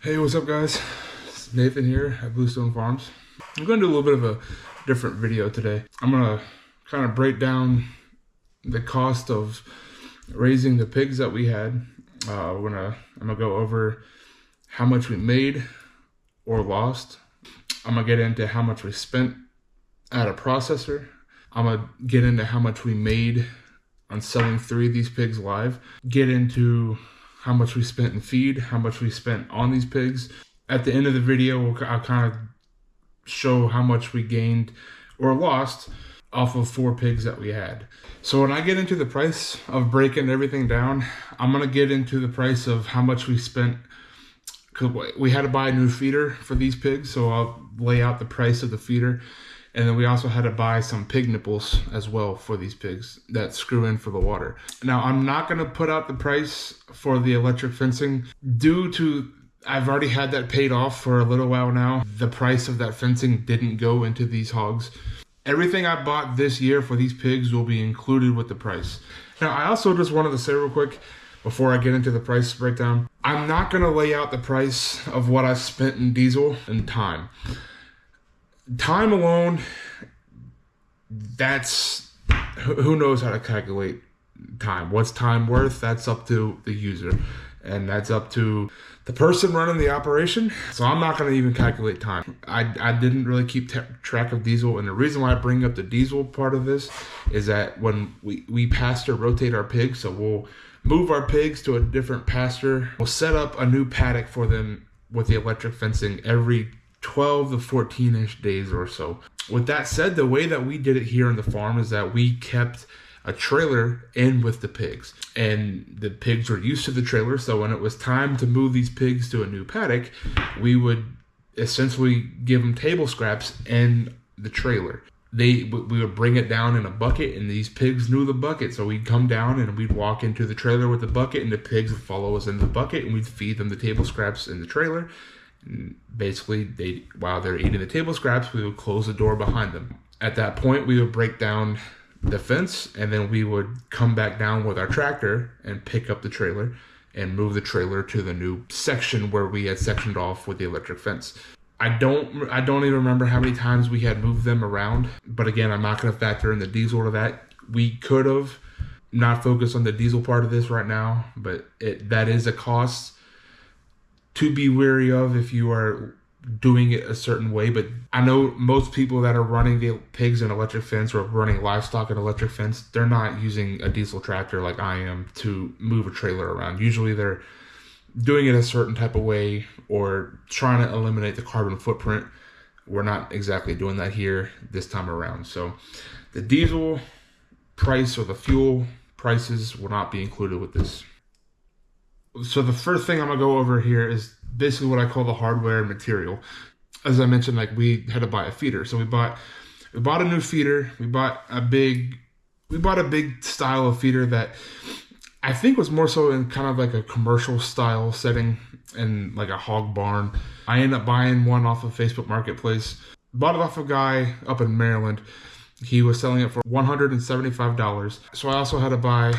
Hey, what's up guys? It's Nathan here at Bluestone Farms. I'm going to do a little bit of a different video today. I'm going to kind of break down the cost of raising the pigs that we had. I'm gonna go over how much we made or lost. I'm gonna get into how much we spent at a processor. I'm gonna get into how much we made on selling 3 of these pigs live. Get into how much we spent in feed, how much we spent on these pigs. At the end of the video, I'll kind of show how much we gained or lost off of 4 pigs that we had. So when I get into the price of breaking everything down, I'm gonna get into the price of how much we spent, because we had to buy a new feeder for these pigs, so I'll lay out the price of the feeder. And then we also had to buy some pig nipples as well for these pigs that screw in for the water. Now, I'm not gonna put out the price for the electric fencing due to I've already had that paid off for a little while now. The price of that fencing didn't go into these hogs. Everything I bought this year for these pigs will be included with the price. Now, I also just wanted to say real quick, before I get into the price breakdown, I'm not gonna lay out the price of what I spent in diesel and time. Time alone, that's, who knows how to calculate time. What's time worth? That's up to the user. And that's up to the person running the operation. So I'm not going to even calculate time. I didn't really keep track of diesel. And the reason why I bring up the diesel part of this is that when we pasture rotate our pigs, so we'll move our pigs to a different pasture. We'll set up a new paddock for them with the electric fencing every 12 to 14-ish days or so. With that said, the way that we did it here on the farm is that we kept a trailer in with the pigs, and the pigs were used to the trailer. So when it was time to move these pigs to a new paddock, we would essentially give them table scraps in the trailer. We would bring it down in a bucket, and these pigs knew the bucket. So we'd come down and we'd walk into the trailer with the bucket, and the pigs would follow us in the bucket, and we'd feed them the table scraps in the trailer. And basically, while they're eating the table scraps, we would close the door behind them. At that point, we would break down the fence, and then we would come back down with our tractor and pick up the trailer and move the trailer to the new section where we had sectioned off with the electric fence. I don't even remember how many times we had moved them around, but again, I'm not going to factor in the diesel to that. We could have not focused on the diesel part of this right now, but that is a cost to be wary of if you are doing it a certain way. But I know most people that are running the pigs in electric fence or running livestock in electric fence, they're not using a diesel tractor like I am to move a trailer around. Usually they're doing it a certain type of way or trying to eliminate the carbon footprint. We're not exactly doing that here this time around. So the diesel price or the fuel prices will not be included with this. So the first thing I'm gonna go over here is basically what I call the hardware and material. As I mentioned, like, we had to buy a feeder. So we bought a new feeder. We bought a big style of feeder that I think was more so in kind of like a commercial style setting and like a hog barn. I ended up buying one off of Facebook Marketplace. Bought it off a guy up in Maryland. He was selling it for $175. So I also had to buy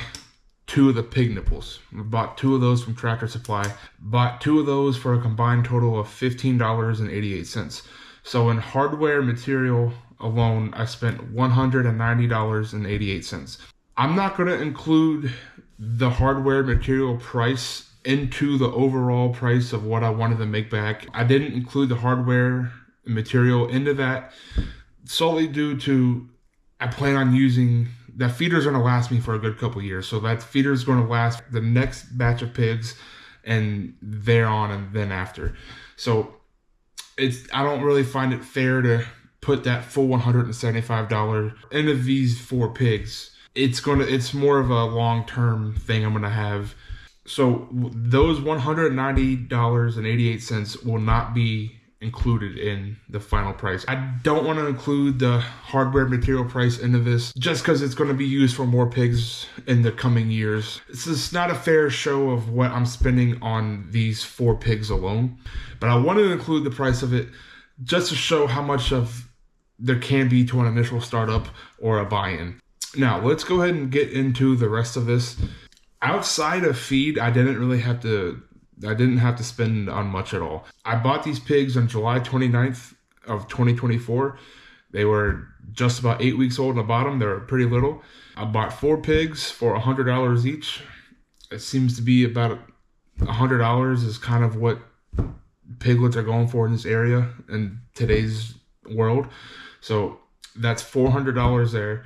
2 of the pig nipples. I bought 2 of those from Tractor Supply. Bought 2 of those for a combined total of $15.88. So in hardware material alone, I spent $190.88. I'm not going to include the hardware material price into the overall price of what I wanted to make back. I didn't include the hardware material into that solely due to I plan on using that feeder's going to last me for a good couple years. So that feeder's going to last the next batch of pigs and thereon and then after. So I don't really find it fair to put that full $175 into these 4 pigs. It's more of a long-term thing I'm going to have. So those $190.88 will not be included in the final price. I don't want to include the hardware material price into this just because it's going to be used for more pigs in the coming years. It's just not a fair show of what I'm spending on these 4 pigs alone, but I wanted to include the price of it just to show how much of there can be to an initial startup or a buy-in. Now let's go ahead and get into the rest of this. Outside of feed, I didn't really have to I didn't have to spend on much at all. I bought these pigs on July 29th of 2024. They were just about 8 weeks old on the bottom. They were pretty little. I bought 4 pigs for $100 each. It seems to be about $100 is kind of what piglets are going for in this area in today's world. So that's $400 there.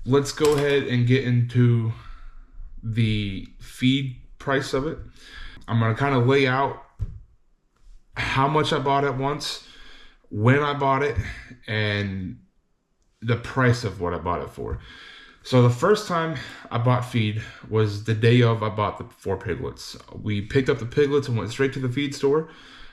Let's go ahead and get into the feed price of it. I'm going to kind of lay out how much I bought at once, when I bought it, and the price of what I bought it for. So the first time I bought feed was the day of I bought the 4 piglets. We picked up the piglets and went straight to the feed store.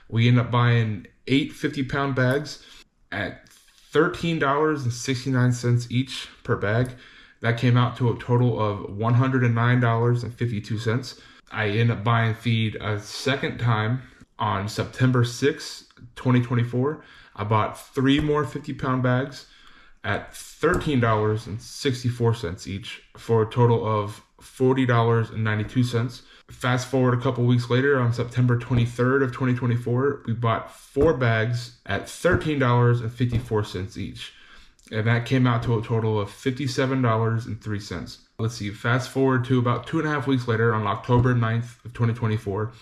We ended up buying 8 50-pound bags at $13.69 each per bag. That came out to a total of $109.52. I ended up buying feed a second time on September 6, 2024. I bought 3 more 50-pound bags at $13.64 each for a total of $40.92. Fast forward a couple weeks later, on September 23rd of 2024, we bought 4 bags at $13.54 each. And that came out to a total of $57.03. Let's see, fast forward to about 2.5 weeks later, on October 9th of 2024,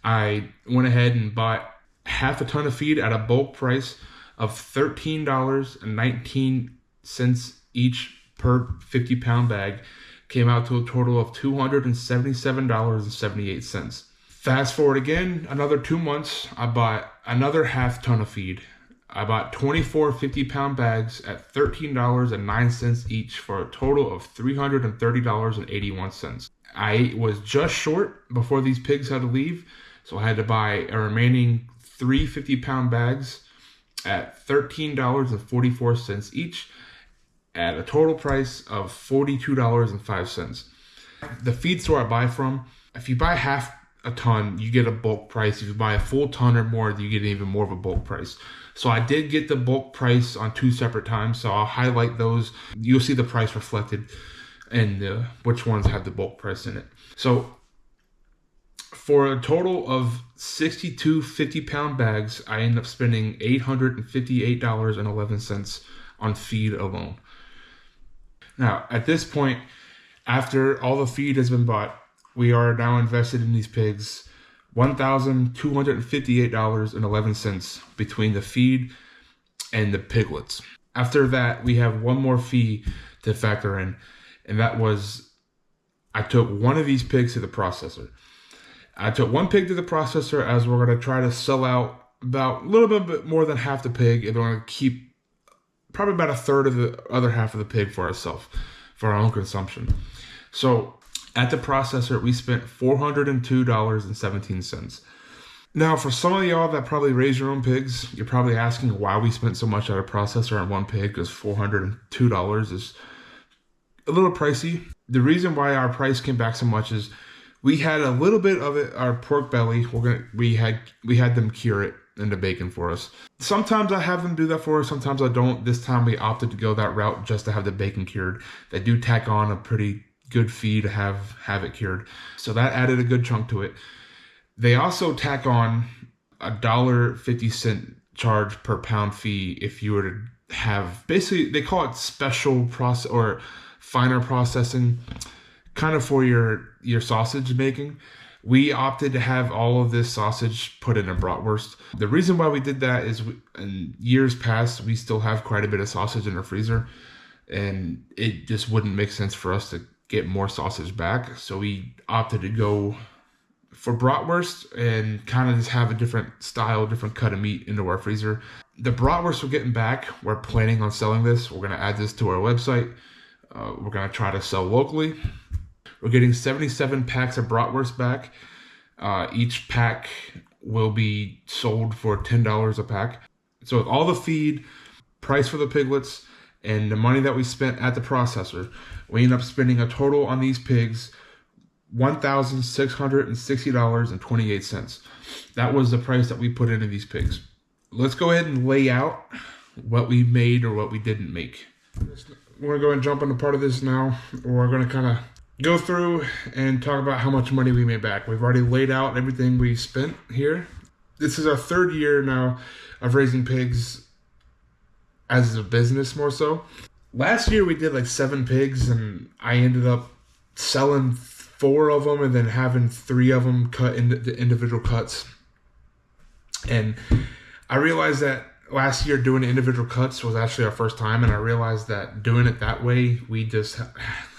I went ahead and bought half a ton of feed at a bulk price of $13.19 each per 50-pound bag. Came out to a total of $277.78. Fast forward again, another 2 months, I bought another half ton of feed. I bought 24 50-pound bags at $13.09 each for a total of $330.81. I was just short before these pigs had to leave, so I had to buy a remaining 3 50-pound bags at $13.44 each at a total price of $42.05. The feed store I buy from, if you buy half a ton, you get a bulk price. If you buy a full ton or more, you get even more of a bulk price. So I did get the bulk price on 2 separate times, so I'll highlight those. You'll see the price reflected and which ones have the bulk price in it. So for a total of 62 50-pound bags, I ended up spending $858.11 on feed alone. Now, at this point, after all the feed has been bought, we are now invested in these pigs $1,258.11 between the feed and the piglets. After that, we have one more fee to factor in, and that was I took one of these pigs to the processor. I took one pig to the processor as we're going to try to sell out about a little bit more than half the pig, and we're going to keep probably about a third of the other half of the pig for ourselves, for our own consumption. So at the processor, we spent $402.17. Now, for some of y'all that probably raise your own pigs, you're probably asking why we spent so much at a processor on one pig, because $402 is a little pricey. The reason why our price came back so much is we had a little bit of it, our pork belly. We had them cure it into bacon for us. Sometimes I have them do that for us, sometimes I don't. This time we opted to go that route just to have the bacon cured. They do tack on a pretty good fee to have it cured, so that added a good chunk to it. They also tack on $1.50 charge per pound fee if you were to have, basically they call it special process or finer processing, kind of for your sausage making. We opted to have all of this sausage put in a bratwurst. The reason why we did that is in years past, we still have quite a bit of sausage in our freezer, and it just wouldn't make sense for us to get more sausage back. So we opted to go for bratwurst and kind of just have a different style, different cut of meat into our freezer. The bratwurst we're getting back, we're planning on selling this. We're going to add this to our website. We're going to try to sell locally. We're getting 77 packs of bratwurst back. Each pack will be sold for $10 a pack. So with all the feed, price for the piglets, and the money that we spent at the processor, we end up spending a total on these pigs $1,660.28. That was the price that we put into these pigs. Let's go ahead and lay out what we made or what we didn't make. We're going to go and jump into part of this now. We're going to kind of go through and talk about how much money we made back. We've already laid out everything we spent here. This is our third year now of raising pigs as a business, more so. Last year we did like 7 pigs, and I ended up selling 4 of them and then having 3 of them cut into the individual cuts. And I realized that last year doing individual cuts was actually our first time, and I realized that doing it that way, we just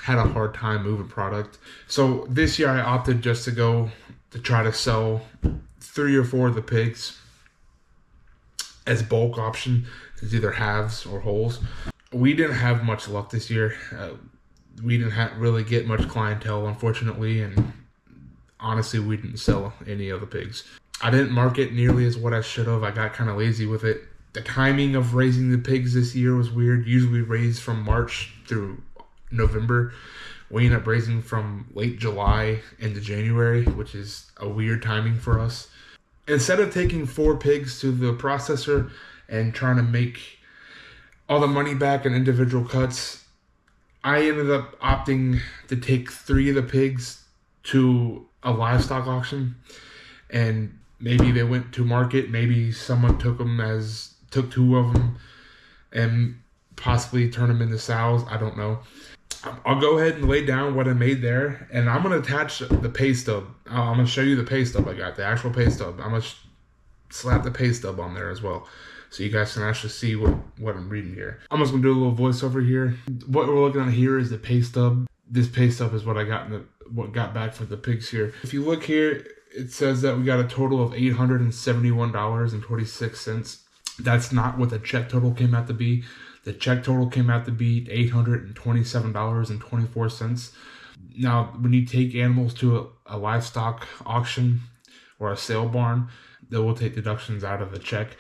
had a hard time moving product. So this year I opted just to go to try to sell 3 or 4 of the pigs as bulk option. It's either halves or wholes. We didn't have much luck this year. We didn't really get much clientele, unfortunately, and honestly, we didn't sell any of the pigs. I didn't market nearly as what I should have. I got kind of lazy with it. The timing of raising the pigs this year was weird. Usually we raise from March through November. We ended up raising from late July into January, which is a weird timing for us. Instead of taking 4 pigs to the processor and trying to make all the money back in individual cuts, I ended up opting to take 3 of the pigs to a livestock auction, and maybe they went to market. Maybe someone took 2 of them and possibly turn them into sows. I don't know. I'll go ahead and lay down what I made there, and I'm going to attach the pay stub. I'm going to show you the pay stub I got, the actual pay stub. I'm going to slap the pay stub on there as well, so you guys can actually see what I'm reading here. I'm just going to do a little voiceover here. What we're looking at here is the pay stub. This pay stub is what I got what got back for the pigs here. If you look here, it says that we got a total of $871.26. That's not what the check total came out to be. The check total came out to be $827.24. Now, when you take animals to a livestock auction or a sale barn, they will take deductions out of the check.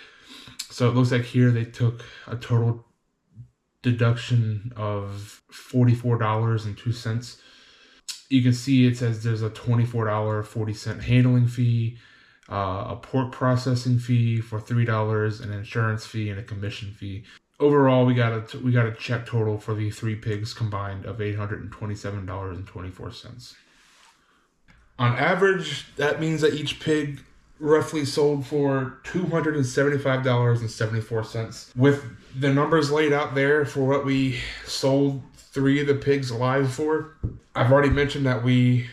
So it looks like here they took a total deduction of $44.02. You can see it says there's a $24.40 handling fee, a pork processing fee for $3, an insurance fee, and a commission fee. Overall, we got a check total for the 3 pigs combined of $827.24. On average, that means that each pig roughly sold for $275.74. With the numbers laid out there for what we sold 3 of the pigs alive for, I've already mentioned that we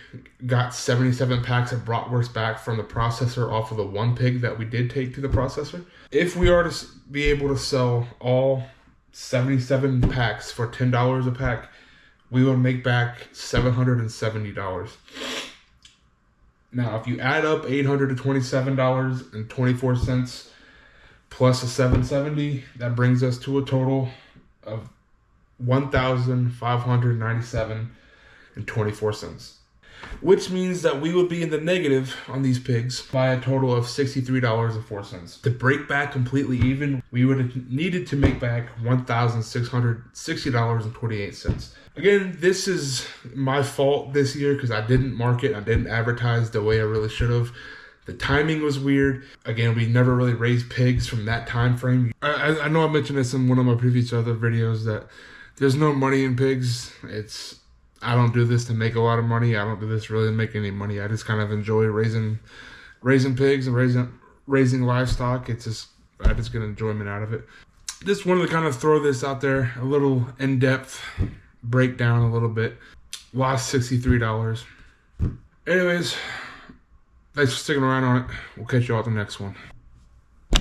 got 77 packs of bratwurst back from the processor off of the 1 pig that we did take to the processor. If we are to be able to sell all 77 packs for $10 a pack, we will make back $770. Now, if you add up $827.24 plus a $770, that brings us to a total of $1,597.24, which means that we would be in the negative on these pigs by a total of $63.04. To break back completely even, we would have needed to make back $1,660.28. Again, this is my fault this year because I didn't market, I didn't advertise the way I really should have. The timing was weird. Again, we never really raised pigs from that time frame. I know I mentioned this in one of my previous other videos that there's no money in pigs. I don't do this to make a lot of money. I don't do this really to make any money. I just kind of enjoy raising pigs and raising livestock. I just get enjoyment out of it. Just wanted to kind of throw this out there, a little in-depth breakdown a little bit. Lost $63. Anyways, thanks for sticking around on it. We'll catch you all at the next one.